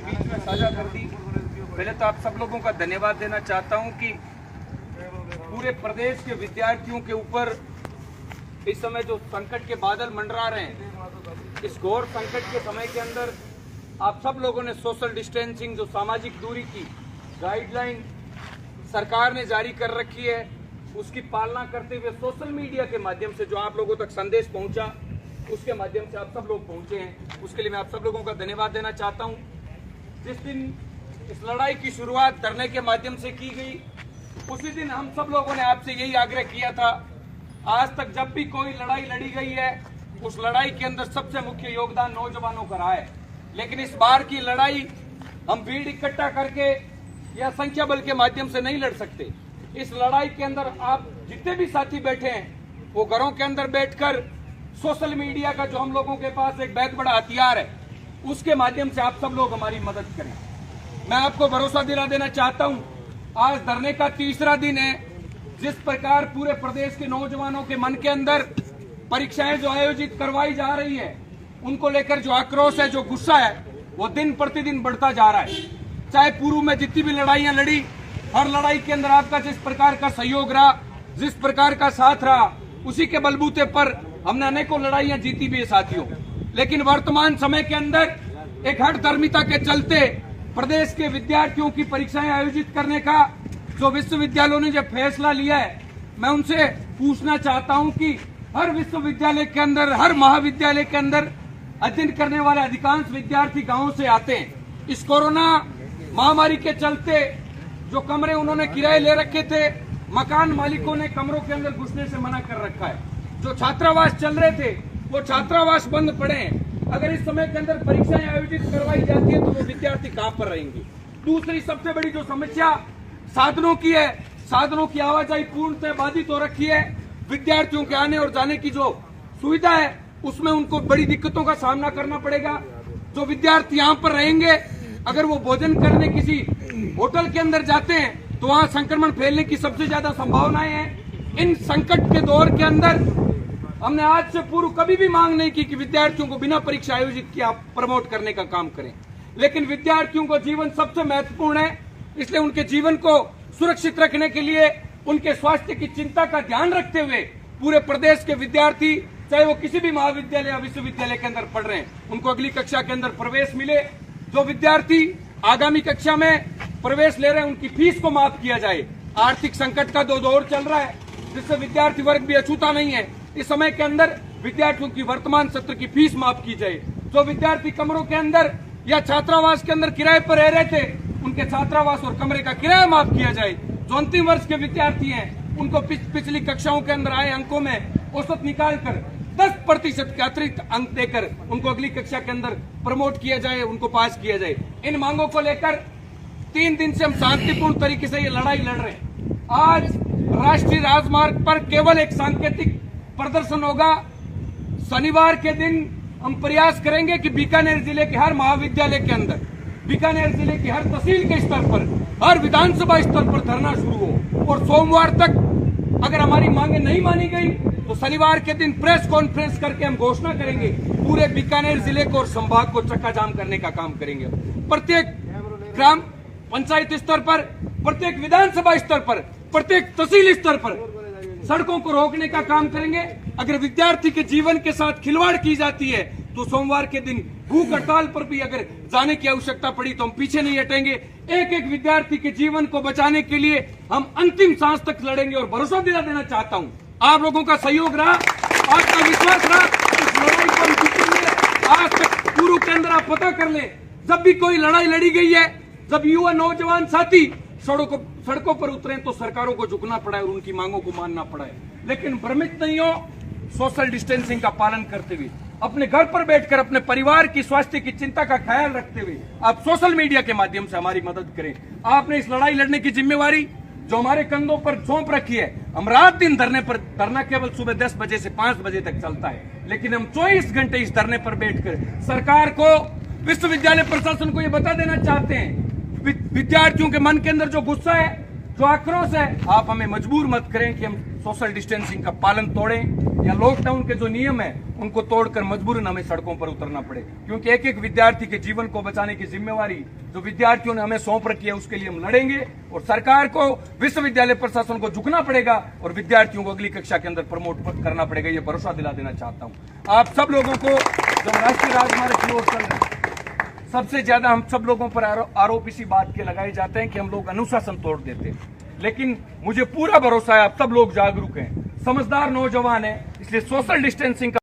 बीच में साझा कर दी। पहले तो आप सब लोगों का धन्यवाद देना चाहता हूं कि पूरे प्रदेश के विद्यार्थियों के ऊपर इस समय जो संकट के बादल मंडरा रहे हैं, इस घोर संकट के समय के अंदर आप सब लोगों ने सोशल डिस्टेंसिंग, जो सामाजिक दूरी की गाइडलाइन सरकार ने जारी कर रखी है, उसकी पालना करते हुए सोशल मीडिया के माध्यम से जो आप लोगों तक संदेश पहुंचा, उसके माध्यम से आप सब लोग पहुंचे हैं, उसके लिए मैं आप सब लोगों का धन्यवाद देना चाहता हूं। जिस दिन इस लड़ाई की शुरुआत धरने के माध्यम से की गई, उसी दिन हम सब लोगों ने आपसे यही आग्रह किया था। आज तक जब भी कोई लड़ाई लड़ी गई है, उस लड़ाई के अंदर सबसे मुख्य योगदान नौजवानों का रहा है। लेकिन इस बार की लड़ाई हम भीड़ इकट्ठा करके या संख्या बल के माध्यम से नहीं लड़ सकते। इस लड़ाई के अंदर आप जितने भी साथी बैठे हैं, वो घरों के अंदर बैठकर सोशल मीडिया का जो हम लोगों के पास एक बहुत बड़ा हथियार है, उसके माध्यम से आप सब लोग हमारी मदद करें। मैं आपको भरोसा दिला देना चाहता हूं, आज धरने का तीसरा दिन है। जिस प्रकार पूरे प्रदेश के नौजवानों के मन के अंदर परीक्षाएं जो आयोजित करवाई जा रही है, उनको लेकर जो आक्रोश है, जो गुस्सा है, वो दिन प्रतिदिन बढ़ता जा रहा है। चाहे पूर्व में जितनी भी लड़ाइयां लड़ी, हर लड़ाई के अंदर आपका जिस प्रकार का सहयोग रहा, जिस प्रकार का साथ रहा, उसी के बलबूते पर हमने अनेकों लड़ाइयां जीती भी है साथियों। लेकिन वर्तमान समय के अंदर एक हठधर्मिता के चलते प्रदेश के विद्यार्थियों की परीक्षाएं आयोजित करने का जो विश्वविद्यालयों ने जो फैसला लिया है, मैं उनसे पूछना चाहता हूं कि हर विश्वविद्यालय के अंदर, हर महाविद्यालय के अंदर अध्ययन करने वाले अधिकांश विद्यार्थी गांवों से आते हैं। इस कोरोना महामारी के चलते जो कमरे उन्होंने किराए ले रखे थे, मकान मालिकों ने कमरों के अंदर घुसने से मना कर रखा है। जो छात्रावास चल रहे थे, वो छात्रावास बंद पड़े हैं। अगर इस समय के अंदर परीक्षाएं आयोजित करवाई जाती है, तो वो विद्यार्थी कहां पर रहेंगे। दूसरी सबसे बड़ी जो समस्या साधनों की है, साधनों की आवाजाही पूर्णतः बाधित हो रखी है। विद्यार्थियों के आने और जाने की जो सुविधा है, उसमें उनको बड़ी दिक्कतों का सामना करना पड़ेगा। जो विद्यार्थी यहाँ पर रहेंगे, अगर वो भोजन करने किसी होटल के अंदर जाते हैं, तो वहाँ संक्रमण फैलने की सबसे ज्यादा संभावनाएं हैं। इन संकट के दौर के अंदर हमने आज से पूर्व कभी भी मांग नहीं की कि विद्यार्थियों को बिना परीक्षा आयोजित किया प्रमोट करने का काम करें। लेकिन विद्यार्थियों को जीवन सबसे महत्वपूर्ण है, इसलिए उनके जीवन को सुरक्षित रखने के लिए, उनके स्वास्थ्य की चिंता का ध्यान रखते हुए पूरे प्रदेश के विद्यार्थी, चाहे वो किसी भी महाविद्यालय या विश्वविद्यालय के अंदर पढ़ रहे हैं, उनको अगली कक्षा के अंदर प्रवेश मिले। जो विद्यार्थी आगामी कक्षा में प्रवेश ले रहे हैं, उनकी फीस को माफ किया जाए। आर्थिक संकट का दौर चल रहा है, जिससे विद्यार्थी वर्ग भी अछूता नहीं है। इस समय के अंदर विद्यार्थियों की वर्तमान सत्र की फीस माफ की जाए। जो विद्यार्थी कमरों के अंदर या छात्रावास के अंदर किराए पर रह रहे थे, उनके छात्रावास और कमरे का किराया माफ किया जाए। जो अंतिम वर्ष के विद्यार्थी हैं, उनको पिछली कक्षाओं के अंदर आए अंकों में औसत निकालकर 10% के अतिरिक्त अंक देकर उनको अगली कक्षा के अंदर प्रमोट किया जाए, उनको पास किया जाए। इन मांगों को लेकर 3 दिन से हम शांतिपूर्ण तरीके से ये लड़ाई लड़ रहे हैं। आज राष्ट्रीय राजमार्ग पर केवल एक सांकेतिक प्रदर्शन होगा। शनिवार के दिन हम प्रयास करेंगे कि बीकानेर जिले के हर महाविद्यालय के अंदर, बीकानेर जिले की हर तहसील के स्तर पर, हर विधानसभा स्तर पर धरना शुरू हो। और सोमवार तक अगर हमारी मांगे नहीं मानी गई, तो शनिवार के दिन प्रेस कॉन्फ्रेंस करके हम घोषणा करेंगे, पूरे बीकानेर जिले को और संभाग को चक्का जाम करने का काम करेंगे। प्रत्येक ग्राम पंचायत स्तर पर, प्रत्येक विधानसभा स्तर पर, प्रत्येक तहसील स्तर पर सड़कों को रोकने का काम करेंगे। अगर विद्यार्थी के जीवन के साथ खिलवाड़ की जाती है, तो सोमवार के दिन भूख हड़ताल पर भी अगर जाने की आवश्यकता पड़ी, तो हम पीछे नहीं हटेंगे। एक एक विद्यार्थी के जीवन को बचाने के लिए हम अंतिम सांस तक लड़ेंगे। और भरोसा दिला देना चाहता हूं, आप लोगों का सहयोग रहा, आपका विश्वास रहा, इस लड़ाई को हम जीतेंगे। आज तक पूर्व के अंदर आप पता कर ले, जब भी कोई लड़ाई लड़ी गई है, जब युवा नौजवान साथी सड़कों पर उतरे, तो सरकारों को झुकना पड़ा है और उनकी मांगों को मानना पड़ा है। लेकिन भ्रमित नहीं हो, सोशल डिस्टेंसिंग का पालन करते हुए, अपने घर पर बैठकर अपने परिवार की स्वास्थ्य की चिंता का ख्याल रखते हुए आप सोशल मीडिया के माध्यम से हमारी मदद करें। आपने इस लड़ाई लड़ने की जिम्मेवारी जो हमारे कंधों पर सौंप रखी है। हम रात दिन धरना केवल सुबह 10 बजे से 5 बजे तक चलता है, लेकिन हम 24 घंटे इस धरने पर बैठकर सरकार को, विश्वविद्यालय प्रशासन को ये बता देना चाहते हैं, विद्यार्थियों के मन के अंदर जो गुस्सा है, जो आक्रोश है, आप हमें मजबूर मत करें कि हम सोशल डिस्टेंसिंग का पालन तोड़ें या लॉकडाउन के जो नियम है उनको तोड़कर मजबूरन हमें सड़कों पर उतरना पड़े, क्योंकि एक एक विद्यार्थी के जीवन को बचाने की जिम्मेवारी जो विद्यार्थियों ने हमें सौंप रखी है उसके लिए हम लड़ेंगे और सरकार को, विश्वविद्यालय प्रशासन को झुकना पड़ेगा और विद्यार्थियों को अगली कक्षा के अंदर प्रमोट करना पड़ेगा। ये भरोसा दिला देना चाहता हूं आप सब लोगों को। जब राष्ट्रीय राजमार्ग की ओर चल रहे हैं, सबसे ज्यादा हम सब लोगों पर आरोप इसी बात के लगाए जाते हैं कि हम लोग अनुशासन तोड़ देते हैं, लेकिन मुझे पूरा भरोसा है आप सब लोग जागरूक हैं, समझदार नौजवान हैं, इसलिए सोशल डिस्टेंसिंग का